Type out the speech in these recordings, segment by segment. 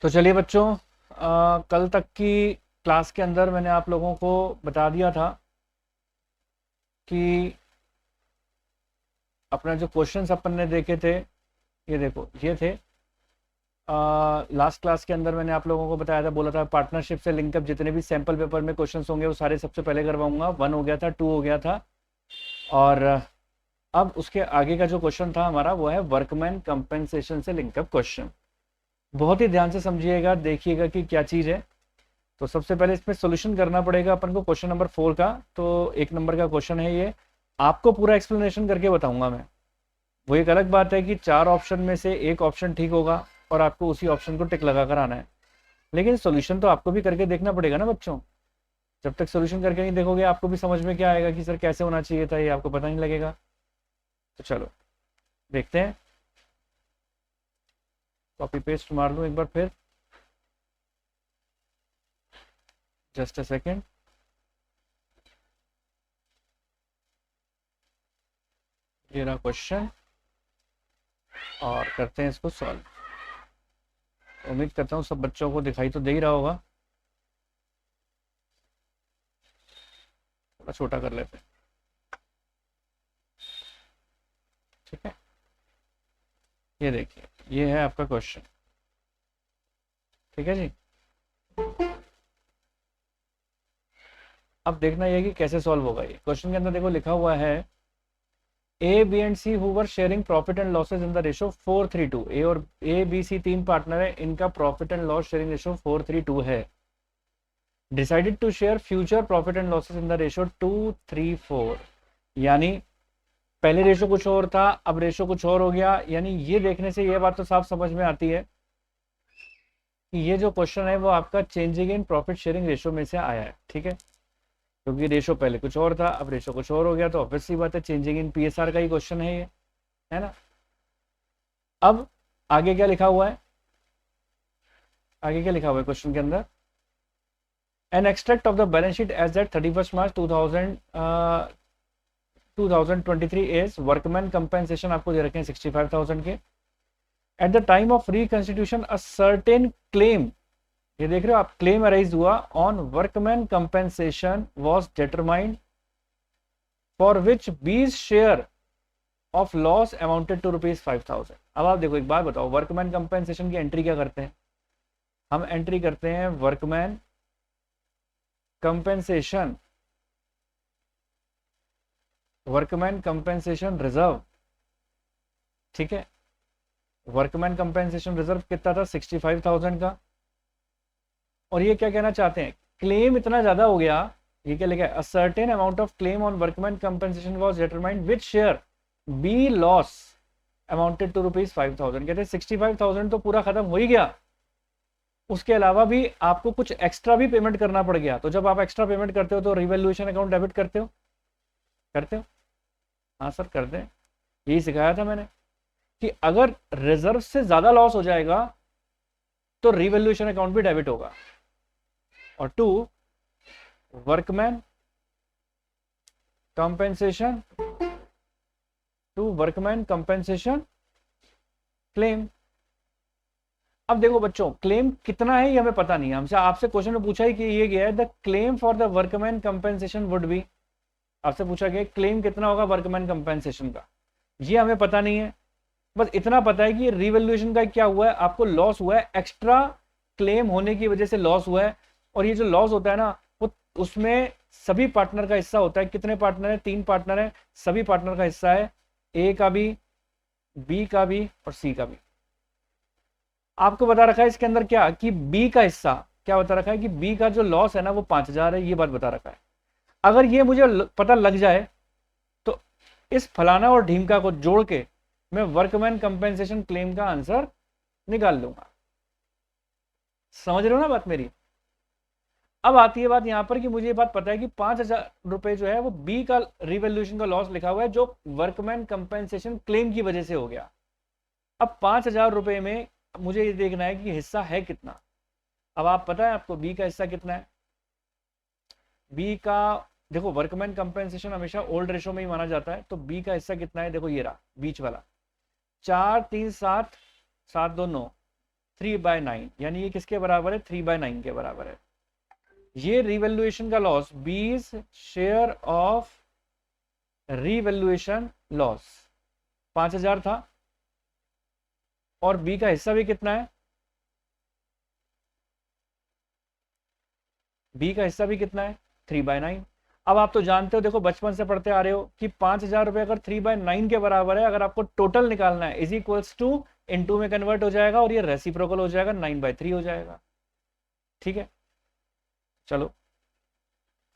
तो चलिए बच्चों, कल तक की क्लास के अंदर मैंने आप लोगों को बता दिया था कि अपना जो क्वेश्चंस अपन ने देखे थे, ये देखो ये थे। लास्ट क्लास के अंदर मैंने आप लोगों को बताया था, बोला था पार्टनरशिप से लिंकअप जितने भी सैंपल पेपर में क्वेश्चंस होंगे वो सारे सबसे पहले करवाऊंगा। 1 हो गया था, 2 हो गया था, और अब उसके आगे का जो क्वेश्चन था हमारा वो है वर्कमैन कंपेंसेशन से लिंकअप क्वेश्चन। बहुत ही ध्यान से समझिएगा, देखिएगा कि क्या चीज़ है। तो सबसे पहले इसमें सॉल्यूशन करना पड़ेगा अपन को क्वेश्चन नंबर 4 का। तो 1 नंबर का क्वेश्चन है ये, आपको पूरा एक्सप्लेनेशन करके बताऊंगा मैं। वो एक अलग बात है कि 4 ऑप्शन में से एक ऑप्शन ठीक होगा और आपको उसी ऑप्शन को टिक लगा कर आना है, लेकिन सॉल्यूशन तो आपको भी करके देखना पड़ेगा ना बच्चों। जब तक सॉल्यूशन करके नहीं देखोगे आपको भी समझ में क्या आएगा कि सर कैसे होना चाहिए था, ये आपको पता नहीं लगेगा। तो चलो देखते हैं, कॉपी पेस्ट मार लूँ एक बार फिर, जस्ट अ सेकेंड। ये रहा क्वेश्चन और करते हैं इसको सॉल्व। उम्मीद करता हूँ सब बच्चों को दिखाई तो दे ही रहा होगा। थोड़ा छोटा कर लेते हैं, ठीक है। ये देखिए, ये है आपका क्वेश्चन, ठीक है जी। अब देखना ये कि कैसे सॉल्व होगा। ये क्वेश्चन के अंदर देखो लिखा हुआ है, A B and C who are sharing profit and losses in the ratio 4:3:2। A और ए बी सी 3 पार्टनर है, इनका profit and loss sharing ratio 4:3:2 है। Decided to share future profit and losses in the ratio 2:3:4। यानी पहले ratio कुछ और था, अब रेशो कुछ और हो गया। यानी ये देखने से ये बात तो साफ समझ में आती है कि ये जो क्वेश्चन है वो आपका changing in profit sharing ratio में से आया है, ठीक है। क्योंकि रेशो पहले कुछ और था, अब रेशो कुछ और हो गया, तो ऑब्वियस सी बात है चेंजिंग इन पीएसआर का ही क्वेश्चन है ये, है ना। अब आगे क्या लिखा हुआ है, आगे क्या लिखा हुआ है क्वेश्चन के अंदर, an extract of the balance sheet as that 31 March 2023 is workman compensation आपको दे रखे हैं 65,000 के। At the time of reconstitution a certain claim, ये देख रहे हो आप, क्लेम अराइज हुआ on workman compensation was determined for which B's share of loss amounted to ₹5,000। अब आप देखो, एक बात बताओ, वर्कमैन कंपेंसेशन की एंट्री क्या करते हैं हम? एंट्री करते हैं workman compensation, workman compensation reserve, ठीक है। वर्कमैन कंपेंसेशन रिजर्व कितना था? 65,000 का। और ये क्या कहना चाहते हैं, क्लेम इतना ज्यादा हो गया, ये क्या लिखा है, a certain amount of claim on workman compensation was determined which share be loss amounted to ₹5,000। कहते हैं 65,000 तो पूरा खत्म हो ही गया, उसके अलावा भी आपको कुछ एक्स्ट्रा भी पेमेंट करना पड़ गया। तो जब आप एक्स्ट्रा पेमेंट करते हो तो रिवैल्यूएशन अकाउंट डेबिट करते हो, करते हो? हाँ सर करते हैं, यही सिखाया था मैंने कि अगर रिजर्व से ज्यादा लॉस हो जाएगा तो रिवैल्यूएशन अकाउंट भी डेबिट होगा। और 2, workman compensation, workman compensation claim. अब देखो बच्चों, क्लेम कितना है ये हमें पता नहीं है। हमसे आपसे क्वेश्चन में पूछा ही कि ये गया है, the claim for the workman compensation would be, आपसे पूछा गया क्लेम कितना होगा वर्कमैन कंपेंसेशन का, ये हमें पता नहीं है। बस इतना पता है कि रिवैल्यूएशन का क्या हुआ है, आपको लॉस हुआ है, एक्स्ट्रा क्लेम होने की वजह से लॉस हुआ है। और ये जो लॉस होता है ना, वो उसमें सभी पार्टनर का हिस्सा होता है। कितने पार्टनर है? 3 पार्टनर है, सभी पार्टनर का हिस्सा है, ए का भी, बी का भी और सी का भी। आपको बता रखा है इसके अंदर क्या कि बी का हिस्सा, क्या बता रखा है कि बी का जो लॉस है ना वो 5,000 है, ये बात बता रखा है। अगर ये मुझे पता लग जाए तो इस फलाना और ढीमका को जोड़ के मैं वर्कमैन कंपेंसेशन क्लेम का आंसर निकाल लूंगा। समझ रहे हो ना बात मेरी? अब आती है बात यहां पर कि मुझे ये बात पता है कि 5,000 रुपए जो है वो बी का रिवैल्यूएशन का लॉस लिखा हुआ है, जो वर्कमैन कंपेंसेशन क्लेम की वजह से हो गया। अब 5,000 रुपए में मुझे ये देखना है कि हिस्सा है कितना। अब आप पता है आपको बी का हिस्सा कितना है? बी का देखो, वर्कमैन कंपेंसेशन हमेशा ओल्ड रेशो में ही माना जाता है, तो बी का हिस्सा कितना है? देखो ये रहा बीच वाला, 4 3 7, 7 2 9, 3/9, यानी ये किसके बराबर है? 3/9 के बराबर है। ये रिवैल्यूएशन का loss, 20 share of revaluation loss 5000 था, और बी का हिस्सा भी कितना है? बी का हिस्सा भी कितना है? 3/9। अब आप तो जानते हो, देखो बचपन से पढ़ते आ रहे हो कि 5000 रुपए अगर 3/9 के बराबर है, अगर आपको टोटल निकालना है, इज इक्वल्स टू इनटू में कन्वर्ट हो जाएगा और ये रेसिप्रोकल हो जाएगा, 9/3 हो जाएगा। ठीक है, चलो,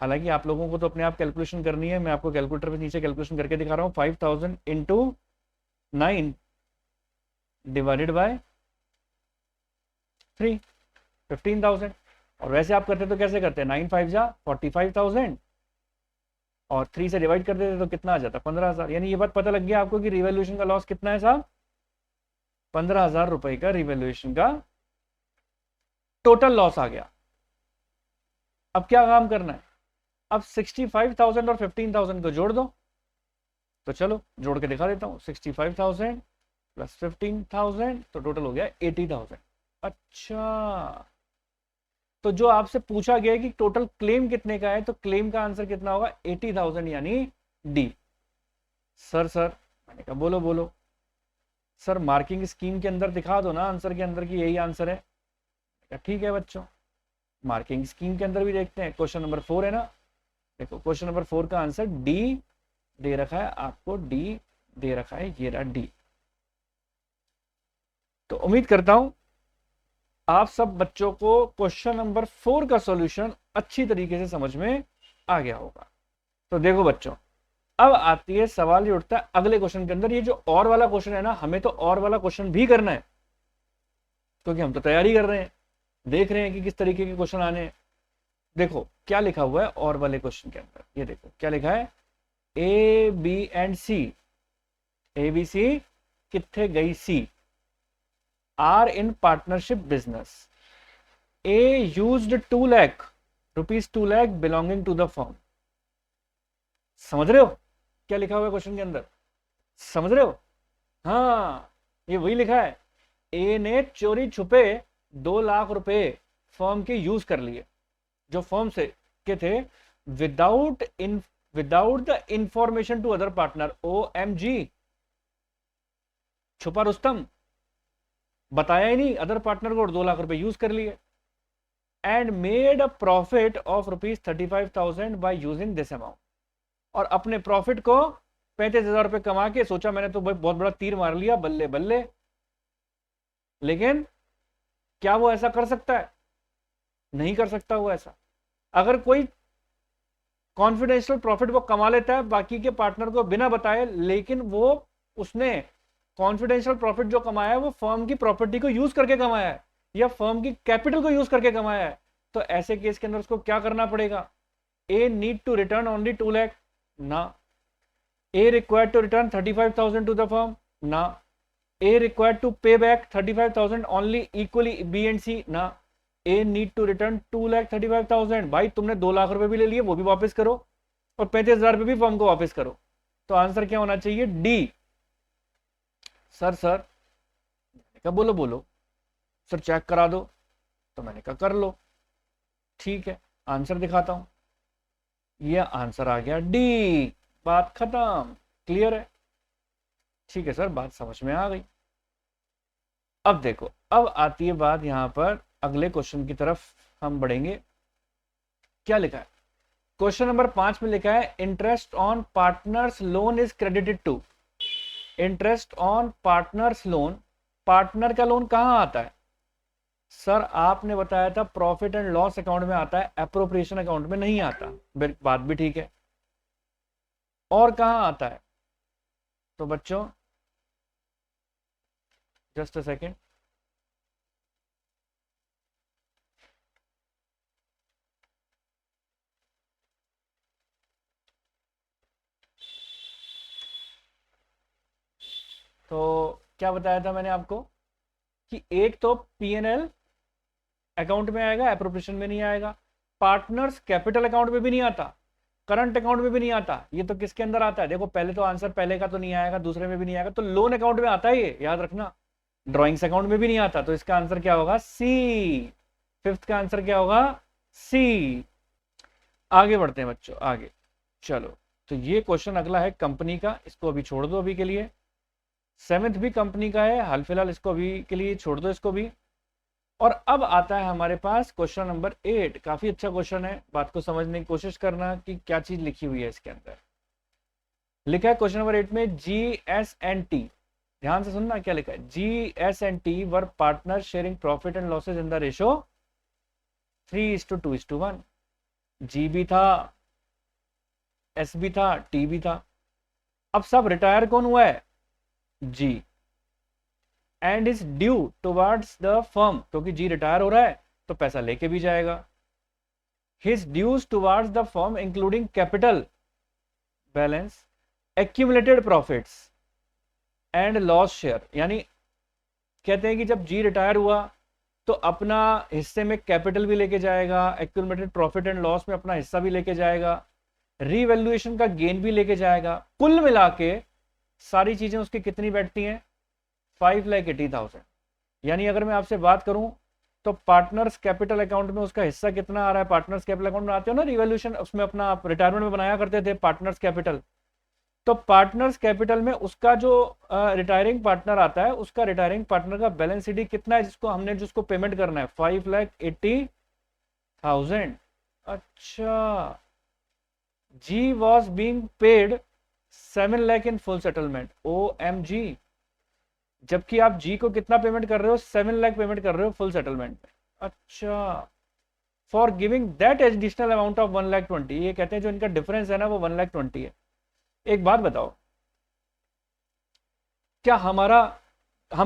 हालांकि आप लोगों को तो अपने आप कैलकुलेशन करनी है, मैं आपको कैलकुलेटर पे नीचे कैलकुलेशन करके दिखा रहा हूँ। 5000 इंटू 9 डिवाइडेड बाय 3, 15,000। और वैसे आप करते तो कैसे करते? 9 5 जा 45,000 और 3 से डिवाइड कर देते तो कितना आ जाता? 15,000। यानी ये बात पता लग गया आपको कि रिवैल्यूएशन का लॉस कितना है साहब? 15,000 रुपए का रिवैल्यूएशन का टोटल लॉस आ गया। अब क्या काम करना है? अब 65,000 और 15,000 को जोड़ दो। तो चलो जोड़ के दिखा देता हूँ। 65,000 प्लस 15,000 तो टोटल हो गया 80,000। अच्छा, तो जो आपसे पूछा गया है कि टोटल क्लेम कितने का है, तो क्लेम का आंसर कितना होगा? 80,000, यानी डी। सर मैंने कहा बोलो बोलो सर, मार्किंग स्कीम के अंदर दिखा दो ना आंसर के अंदर कि यही आंसर है। ठीक है बच्चों, मार्किंग स्कीम के अंदर भी देखते हैं। क्वेश्चन नंबर 4 है ना, देखो क्वेश्चन नंबर 4 का आंसर डी दे रखा है आपको, डी दे रखा है, ये रहा डी। तो उम्मीद करता हूं आप सब बच्चों को क्वेश्चन नंबर 4 का सॉल्यूशन अच्छी तरीके से समझ में आ गया होगा। तो देखो बच्चों, अब आती है, सवाल ये उठता है अगले क्वेश्चन के अंदर, ये जो और वाला क्वेश्चन है ना, हमें तो और वाला क्वेश्चन भी करना है, क्योंकि हम तो तैयारी कर रहे हैं, देख रहे हैं कि किस तरीके के क्वेश्चन आने हैं। देखो क्या लिखा हुआ है और वाले क्वेश्चन के अंदर, ये देखो क्या लिखा है, A B and C, A B C किथे गई सी, are in partnership business, A used 2 lakh rupees, 2 lakh belonging to the firm. समझ रहे हो क्या लिखा हुआ है क्वेश्चन के अंदर? समझ रहे हो? हाँ, ये वही लिखा है, ए ने चोरी छुपे 2 लाख रुपए फर्म के यूज कर लिए, जो फर्म से के थे, without the information to other partner. OMG, छुपा रुस्तम, बताया ही नहीं अदर पार्टनर को, और 2 लाख रुपए यूज कर लिए। And made a profit of ₹35,000 by using this amount, और अपने प्रॉफिट को 35,000 रुपए कमा के सोचा मैंने तो बहुत बड़ा तीर मार लिया, बल्ले बल्ले। लेकिन क्या वो ऐसा कर सकता है? नहीं कर सकता वो ऐसा। अगर कोई कॉन्फिडेंशियल प्रॉफिट वो कमा लेता है बाकी के पार्टनर को बिना बताए, लेकिन वो उसने कॉन्फिडेंशियल प्रॉफिट जो कमाया है वो फर्म की प्रॉपर्टी को यूज करके कमाया है या फर्म की कैपिटल को यूज करके कमाया है, तो ऐसे केस के अंदर उसको क्या करना पड़ेगा? A need to return only 2 lakh ना, A required to return 35,000 to the firm ना, A required to pay back 35,000 only equally B and C ना, ए नीड टू रिटर्न 2,35,000। भाई तुमने 2 लाख रुपए भी ले लिए, वो भी वापस करो, और 35,000 रुपए भी फर्म को वापस करो। तो आंसर क्या होना चाहिए? डी। सर क्या बोलो बोलो सर, चेक करा दो। तो मैंने कहा कर लो। ठीक है, आंसर दिखाता हूं, ये आंसर आ गया डी। बात खत्म, क्लियर है? ठीक है सर, बात समझ में आ गई। अब देखो, अब आती है बात यहां पर, अगले क्वेश्चन की तरफ हम बढ़ेंगे। क्या लिखा है क्वेश्चन नंबर 5 में? लिखा है interest on partners loan is credited to. Interest on partners loan, partner का लोन कहां आता है? सर आपने बताया था प्रॉफिट एंड लॉस अकाउंट में आता है, एप्रोप्रिएशन अकाउंट में नहीं आता। बात भी ठीक है, और कहां आता है? तो बच्चों जस्ट अ सेकेंड, तो क्या बताया था मैंने आपको कि एक तो P&L अकाउंट में आएगा, एप्रोप्रिएशन में नहीं आएगा। पार्टनर्स कैपिटल अकाउंट में भी नहीं आता, करंट अकाउंट में भी नहीं आता। ये तो किसके अंदर आता है? देखो पहले तो आंसर पहले का तो नहीं आएगा, दूसरे में भी नहीं आएगा, तो लोन अकाउंट में आता है, ये याद रखना। ड्राइंग्स अकाउंट में भी नहीं आता, तो इसका आंसर क्या होगा? सी। फिफ्थ का आंसर क्या होगा? सी। आगे बढ़ते हैं बच्चों, आगे चलो। तो ये क्वेश्चन अगला है कंपनी का, इसको अभी छोड़ दो अभी के लिए। सेवेंथ भी कंपनी का है, हाल फिलहाल इसको अभी के लिए छोड़ दो इसको भी। और अब आता है हमारे पास क्वेश्चन नंबर 8। काफी अच्छा क्वेश्चन है, बात को समझने की कोशिश करना कि क्या चीज लिखी हुई है इसके अंदर। लिखा है क्वेश्चन नंबर 8 में GS&T, ध्यान से सुनना क्या लिखा है। GS&T were partner sharing profit and losses in the ratio 3:2:1। जी भी था, एस भी था, टी भी था। अब सब रिटायर कौन हुआ है? G. And is due towards the firm, क्योंकि जी रिटायर हो रहा है तो पैसा लेके भी जाएगा। His dues towards the firm including capital balance, accumulated profits and loss share. यानी कहते हैं कि जब जी रिटायर हुआ तो अपना हिस्से में कैपिटल भी लेके जाएगा, एक्यूमुलेटेड प्रॉफिट एंड लॉस में अपना हिस्सा भी लेके जाएगा, रीवैल्यूएशन का गेन भी लेके जाएगा। कुल मिला के सारी चीजें उसकी कितनी बैठती हैं? 5,80,000। यानी अगर मैं आपसे बात करूं तो पार्टनर्स कैपिटल अकाउंट में उसका हिस्सा कितना आ रहा है? पार्टनर्स कैपिटल अकाउंट में आते हो ना रिवैल्यूएशन, उसमें अपना आप रिटायरमेंट में बनाया करते थे पार्टनर्स कैपिटल। तो पार्टनर्स कैपिटल में उसका जो रिटायरिंग पार्टनर आता है, उसका रिटायरिंग पार्टनर का बैलेंस शीट कितना है जिसको हमने जिसको पेमेंट करना है? 5,80,000। अच्छा, G was being paid 7 lakh in full settlement. OMG, जबकि आप जी को कितना पेमेंट कर रहे हो? 7 लाख पेमेंट कर रहे हो फुल सेटलमेंट में। अच्छा, for giving that additional amount of 1,20,000। ये कहते हैं जो इनका डिफरेंस है ना वो 1,20,000 है। एक बात बताओ, क्या हम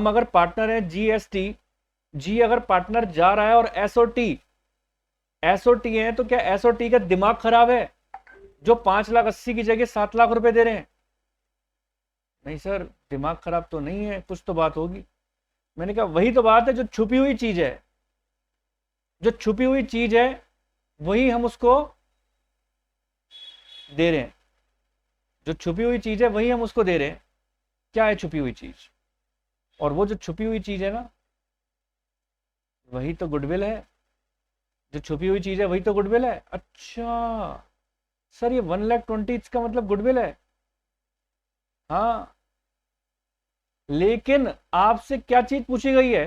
अगर पार्टनर है GST, जी अगर पार्टनर जा रहा है और SOT है, तो क्या SOT का दिमाग खराब है जो 5,80,000 की जगह 7 लाख रुपए दे रहे हैं? नहीं सर, दिमाग खराब तो नहीं है, कुछ तो बात होगी। मैंने कहा वही तो बात है, जो छुपी हुई चीज है, जो छुपी हुई चीज है वही हम उसको दे रहे हैं। जो छुपी हुई चीज है वही हम उसको दे रहे हैं। क्या है छुपी हुई चीज? और वो जो छुपी हुई चीज है ना, वही तो गुडविल है। जो छुपी हुई चीज है वही तो गुडविल है। अच्छा सर, ये 1,20,000 का मतलब गुडविल है? हाँ, लेकिन आपसे क्या चीज पूछी गई है?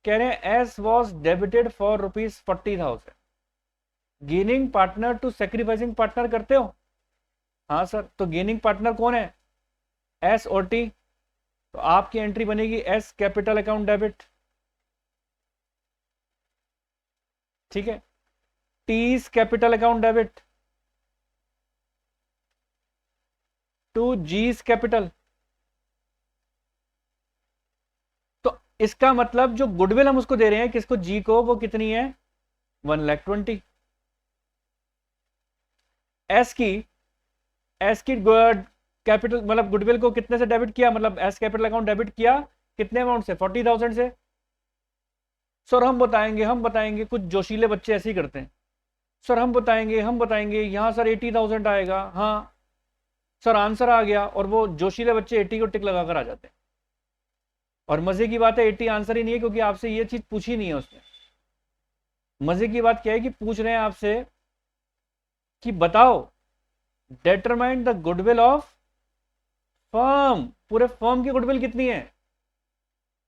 कह रहे हैं S was debited for ₹40,000। Gaining partner to sacrificing partner करते हो? हाँ सर, तो गेनिंग पार्टनर कौन है? एस और टी। तो आपकी एंट्री बनेगी एस कैपिटल अकाउंट डेबिट, ठीक है। T's capital account debit to G's capital. तो इसका मतलब जो गुडविल हम उसको दे रहे हैं, किसको? जी को, वो कितनी है? 1,20,000। एस की कैपिटल मतलब गुडविल को कितने से डेबिट किया? मतलब एस कैपिटल अकाउंट डेबिट किया कितने अमाउंट से? 40,000 से। सर हम बताएंगे कुछ जोशीले बच्चे ऐसे ही करते हैं। सर हम बताएंगे यहां सर 80,000 आएगा। हाँ सर, आंसर आ गया, और वो जोशीले बच्चे 80 को टिक लगाकर आ जाते हैं। और मजे की बात है 80 आंसर ही नहीं है, क्योंकि आपसे ये चीज पूछी नहीं है उसने। मजे की बात क्या है कि पूछ रहे हैं आपसे कि बताओ determine the goodwill of firm. पूरे फर्म की गुडविल कितनी है?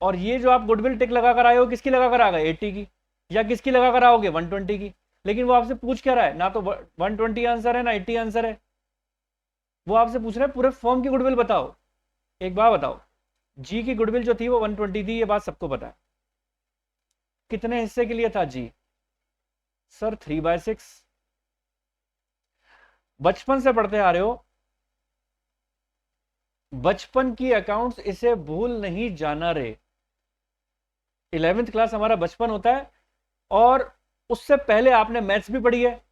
और ये जो आप गुडविल टिक लगाकर आए हो, किसकी लगाकर आ गए? 80 की। या किसकी लगाकर आओगे? 120 की। लेकिन वो आपसे पूछ क्या रहा है? ना तो 120 आंसर है ना 80 आंसर है। वो आपसे पूछ रहे हैं पूरे फर्म की गुडविल बताओ। एक बात बताओ, जी की गुडविल जो थी वो 120 थी, ये बात सबको पता है। कितने हिस्से के लिए था जी? सर 3/6। बचपन से पढ़ते आ रहे हो, बचपन की अकाउंट्स, इसे भूल नहीं जाना रे। 11वीं क्लास हमारा बचपन होता है, और उससे पहले आपने मैथ्स भी पढ़ी है,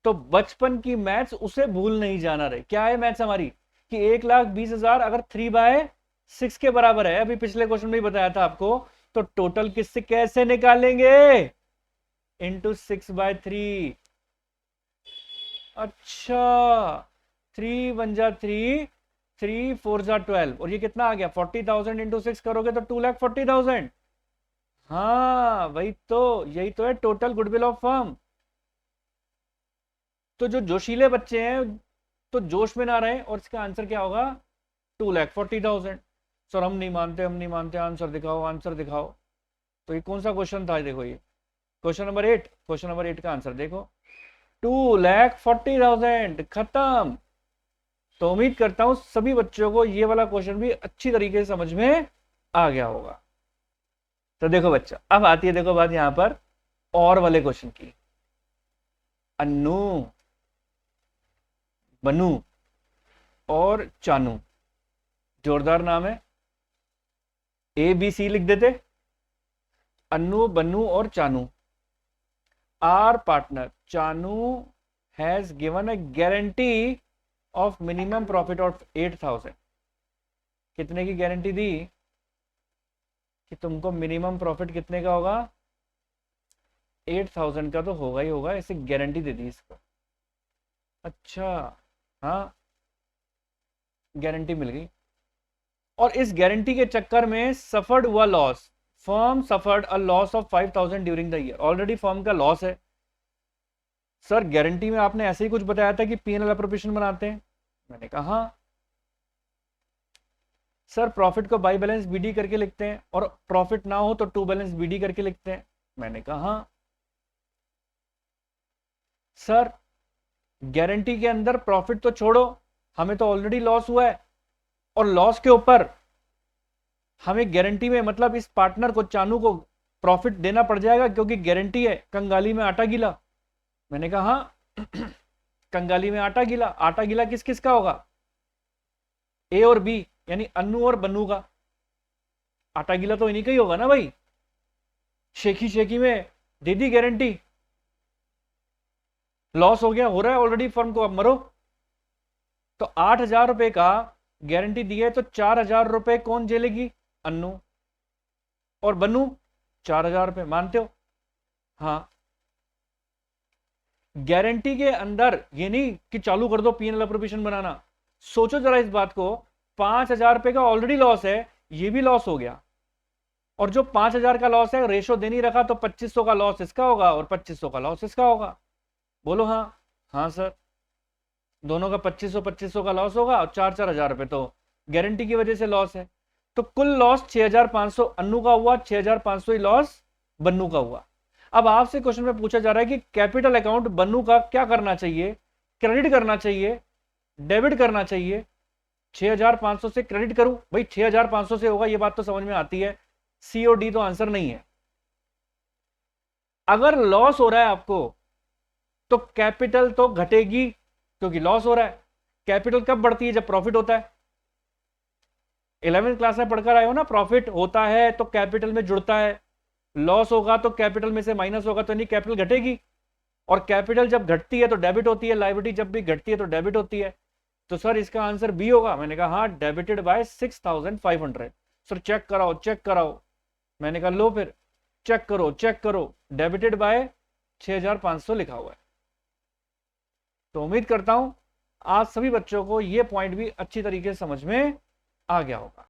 तो बचपन की मैथ्स उसे भूल नहीं जाना रे। क्या है मैथ्स हमारी? कि 1,20,000 अगर 3/6 के बराबर है, अभी पिछले क्वेश्चन में ही बताया था आपको, तो टोटल किससे कैसे निकालेंगे? इंटू 6/3। अच्छा, 3 × 3 3 4 जा 12 और ये कितना आ गया 40,000 इंटू 6 करोगे तो 2,40,000। हाँ वही तो, यही तो है टोटल गुडविल ऑफ फर्म। तो जो जोशीले बच्चे हैं तो जोश में ना रहे, और इसका आंसर क्या होगा 2,40,000। सर हम नहीं मानते, हम नहीं मानते, आंसर दिखाओ, आंसर दिखाओ। तो ये कौन सा क्वेश्चन था, देखो ये क्वेश्चन नंबर 8। क्वेश्चन नंबर 8 का आंसर देखो 2,40,000, खत्म। तो उम्मीद करता हूं सभी बच्चों को ये वाला क्वेश्चन भी अच्छी तरीके से समझ में आ गया होगा। तो देखो बच्चा, अब आती है देखो बात यहां पर और वाले क्वेश्चन की। अन्नू, बनू और चानू, जोरदार नाम है, ए बी सी लिख देते। अन्नू, बनू और Chanu are partner. Chanu has given a guarantee of minimum profit of 8,000। कितने की गारंटी दी कि तुमको मिनिमम प्रॉफिट कितने का होगा, 8,000 का तो होगा ही होगा, ऐसे गारंटी दे दी इसको। अच्छा, हाँ गारंटी मिल गई, और इस गारंटी के चक्कर में सफर्ड हुआ loss. Firm suffered a loss of 5,000 during the year. Already firm का लॉस है। सर गारंटी में आपने ऐसे ही कुछ बताया था कि पीएनएल अप्रोप्रिएशन बनाते हैं, मैंने कहा हाँ। सर प्रॉफिट को बाई बैलेंस बीडी करके लिखते हैं, और प्रॉफिट ना हो तो टू बैलेंस बीडी करके लिखते हैं, मैंने कहा हाँ। सर गारंटी के अंदर प्रॉफिट तो छोड़ो, हमें तो ऑलरेडी लॉस हुआ है, और लॉस के ऊपर हमें गारंटी में मतलब इस पार्टनर को, चानू को प्रॉफिट देना पड़ जाएगा क्योंकि गारंटी है, कंगाली में आटा गीला, मैंने कहा हाँ। कंगाली में आटा गीला, आटा गीला किस किस का होगा, ए और बी यानी अन्नू और बन्नू का। आटा गीला तो इन्हीं का ही होगा ना भाई, शेखी शेखी में दे दी गारंटी, लॉस हो गया, हो रहा है ऑलरेडी फर्म को, अब मरो। तो 8,000 रुपए का गारंटी दी है, तो 4,000 रुपए कौन झेलेगी, अन्नू, और बन्नू 4,000 रुपए, मानते हो, हाँ। गारंटी के अंदर ये नहीं कि चालू कर दो पीएनएल अप्रोप्रिएशन बनाना, सोचो जरा इस बात को, 5,000 रुपए का ऑलरेडी लॉस है, ये भी लॉस हो गया, और जो 5,000 का लॉस है रेशो दे नहीं रखा, तो 2,500 का लॉस इसका होगा और 2,500 का लॉस इसका होगा। बोलो हाँ। हाँ सर, दोनों का 2,500 का लॉस होगा, और 4,000 रुपए तो गारंटी की वजह से लॉस है। तो कुल लॉस 6,500 अन्नू का हुआ, 6,500 ही लॉस बन्नू का हुआ। अब आपसे क्वेश्चन में पूछा जा रहा है कि कैपिटल अकाउंट बन्नू का क्या करना चाहिए, क्रेडिट करना चाहिए, डेबिट करना चाहिए। 6,500 से क्रेडिट करूं, भाई 6,500 से होगा, ये बात तो समझ में आती है, सी और डी तो आंसर नहीं है। अगर लॉस हो रहा है आपको तो कैपिटल तो घटेगी क्योंकि लॉस हो रहा है। कैपिटल कब बढ़ती है, जब प्रॉफिट होता है। 11वीं क्लास में पढ़कर आए हो ना, प्रॉफिट होता है तो कैपिटल में जुड़ता है, लॉस होगा तो कैपिटल में से माइनस होगा, तो नहीं कैपिटल घटेगी, और कैपिटल जब घटती है तो डेबिट होती है, लायबिलिटी जब भी घटती है तो डेबिट होती है। तो सर इसका आंसर बी होगा, मैंने कहा हाँ, डेबिटेड बाय 6,500। सर चेक कराओ, चेक कराओ, मैंने कहा लो फिर चेक करो, चेक करो, डेबिटेड बाय 6,500 लिखा हुआ है। तो उम्मीद करता हूं आज सभी बच्चों को यह पॉइंट भी अच्छी तरीके से समझ में आ गया होगा।